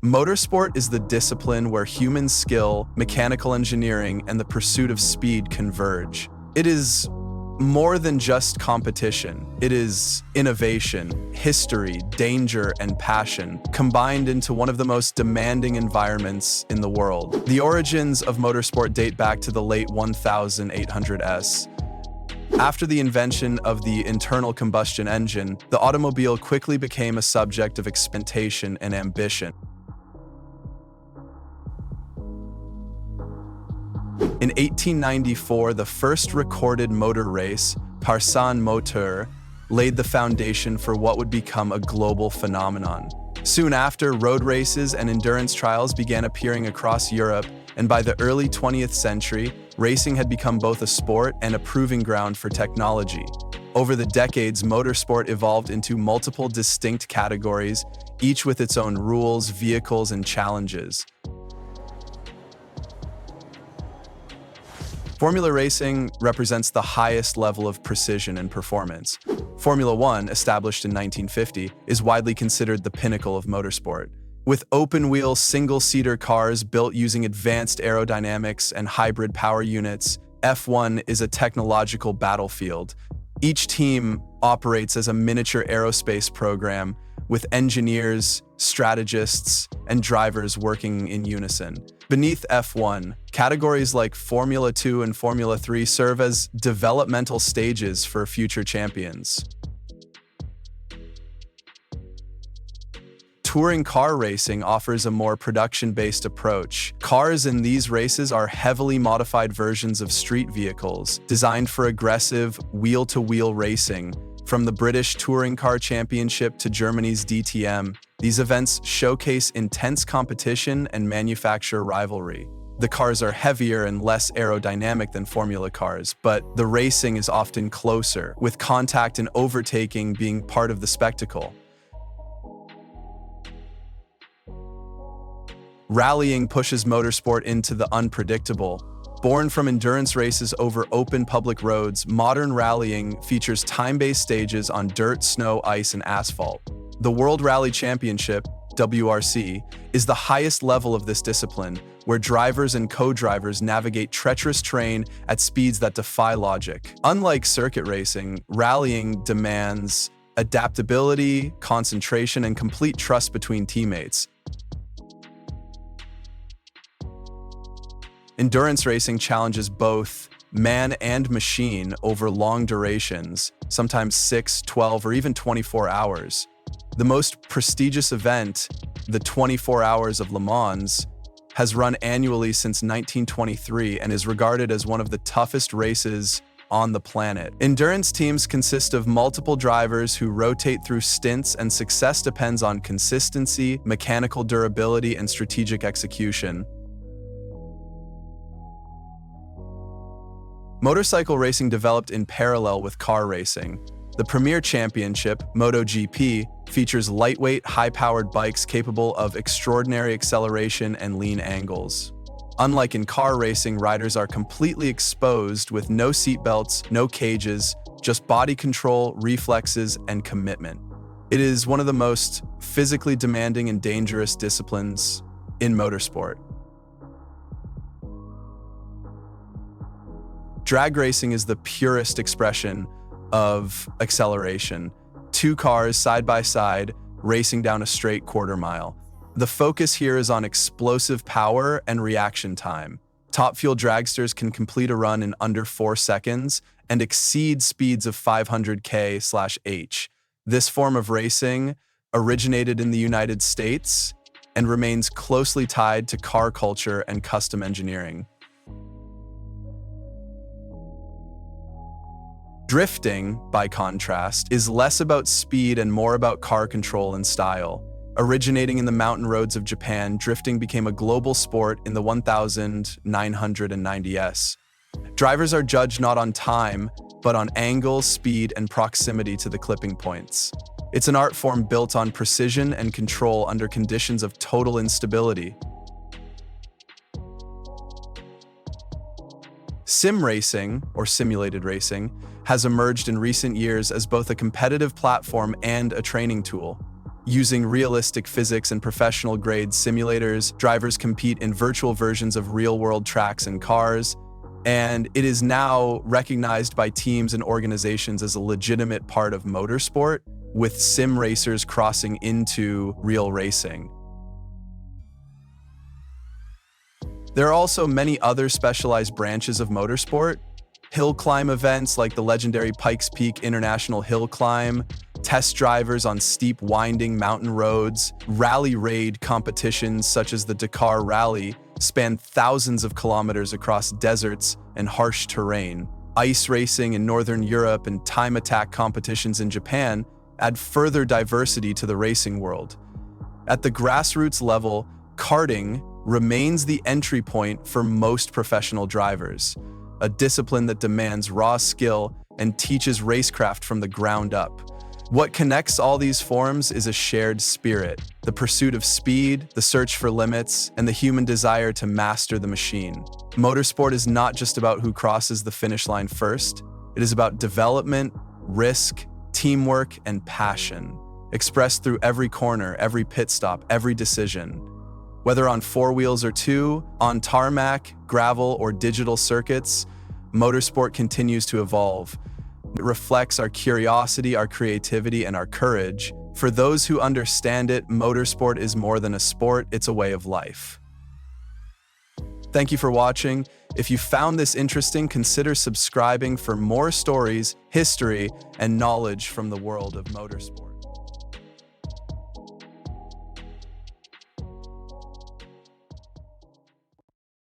Motorsport is the discipline where human skill, mechanical engineering, and the pursuit of speed converge. It is more than just competition. It is innovation, history, danger, and passion combined into one of the most demanding environments in the world. The origins of motorsport date back to the late 1800s. After the invention of the internal combustion engine, the automobile quickly became a subject of experimentation and ambition. In 1894, the first recorded motor race, Parsan Motor, laid the foundation for what would become a global phenomenon. Soon after, road races and endurance trials began appearing across Europe, and by the early 20th century, racing had become both a sport and a proving ground for technology. Over the decades, motorsport evolved into multiple distinct categories, each with its own rules, vehicles, and challenges. Formula racing represents the highest level of precision and performance. Formula One, established in 1950, is widely considered the pinnacle of motorsport. With open-wheel, single-seater cars built using advanced aerodynamics and hybrid power units, F1 is a technological battlefield. Each team operates as a miniature aerospace program, with engineers, strategists, and drivers working in unison. Beneath F1, categories like Formula 2 and Formula 3 serve as developmental stages for future champions. Touring car racing offers a more production-based approach. Cars in these races are heavily modified versions of street vehicles, designed for aggressive, wheel-to-wheel racing. From the British Touring Car Championship to Germany's DTM, these events showcase intense competition and manufacturer rivalry. The cars are heavier and less aerodynamic than Formula cars, but the racing is often closer, with contact and overtaking being part of the spectacle. Rallying pushes motorsport into the unpredictable. Born from endurance races over open public roads, modern rallying features time-based stages on dirt, snow, ice, and asphalt. The World Rally Championship, WRC, is the highest level of this discipline, where drivers and co-drivers navigate treacherous terrain at speeds that defy logic. Unlike circuit racing, rallying demands adaptability, concentration, and complete trust between teammates. Endurance racing challenges both man and machine over long durations, sometimes 6, 12, or even 24 hours. The most prestigious event, the 24 Hours of Le Mans, has run annually since 1923 and is regarded as one of the toughest races on the planet. Endurance teams consist of multiple drivers who rotate through stints, and success depends on consistency, mechanical durability, and strategic execution. Motorcycle racing developed in parallel with car racing. The premier championship, MotoGP, features lightweight, high-powered bikes capable of extraordinary acceleration and lean angles. Unlike in car racing, riders are completely exposed with no seatbelts, no cages, just body control, reflexes, and commitment. It is one of the most physically demanding and dangerous disciplines in motorsport. Drag racing is the purest expression of acceleration. Two cars side by side, racing down a straight quarter mile. The focus here is on explosive power and reaction time. Top fuel dragsters can complete a run in under 4 seconds and exceed speeds of 500 km/h. This form of racing originated in the United States and remains closely tied to car culture and custom engineering. Drifting, by contrast, is less about speed and more about car control and style. Originating in the mountain roads of Japan, drifting became a global sport in the 1990s. Drivers are judged not on time, but on angle, speed, and proximity to the clipping points. It's an art form built on precision and control under conditions of total instability. Sim racing, or simulated racing, has emerged in recent years as both a competitive platform and a training tool. Using realistic physics and professional-grade simulators, drivers compete in virtual versions of real-world tracks and cars, and it is now recognized by teams and organizations as a legitimate part of motorsport, with sim racers crossing into real racing. There are also many other specialized branches of motorsport. Hill climb events like the legendary Pikes Peak International Hill Climb, test drivers on steep, winding mountain roads, rally raid competitions such as the Dakar Rally span thousands of kilometers across deserts and harsh terrain. Ice racing in Northern Europe and time attack competitions in Japan add further diversity to the racing world. At the grassroots level, karting remains the entry point for most professional drivers, a discipline that demands raw skill and teaches racecraft from the ground up. What connects all these forms is a shared spirit, the pursuit of speed, the search for limits, and the human desire to master the machine. Motorsport is not just about who crosses the finish line first. It is about development, risk, teamwork, and passion, expressed through every corner, every pit stop, every decision. Whether on four wheels or two, on tarmac, gravel, or digital circuits, motorsport continues to evolve. It reflects our curiosity, our creativity, and our courage. For those who understand it, motorsport is more than a sport, it's a way of life. Thank you for watching. If you found this interesting, consider subscribing for more stories, history, and knowledge from the world of motorsport.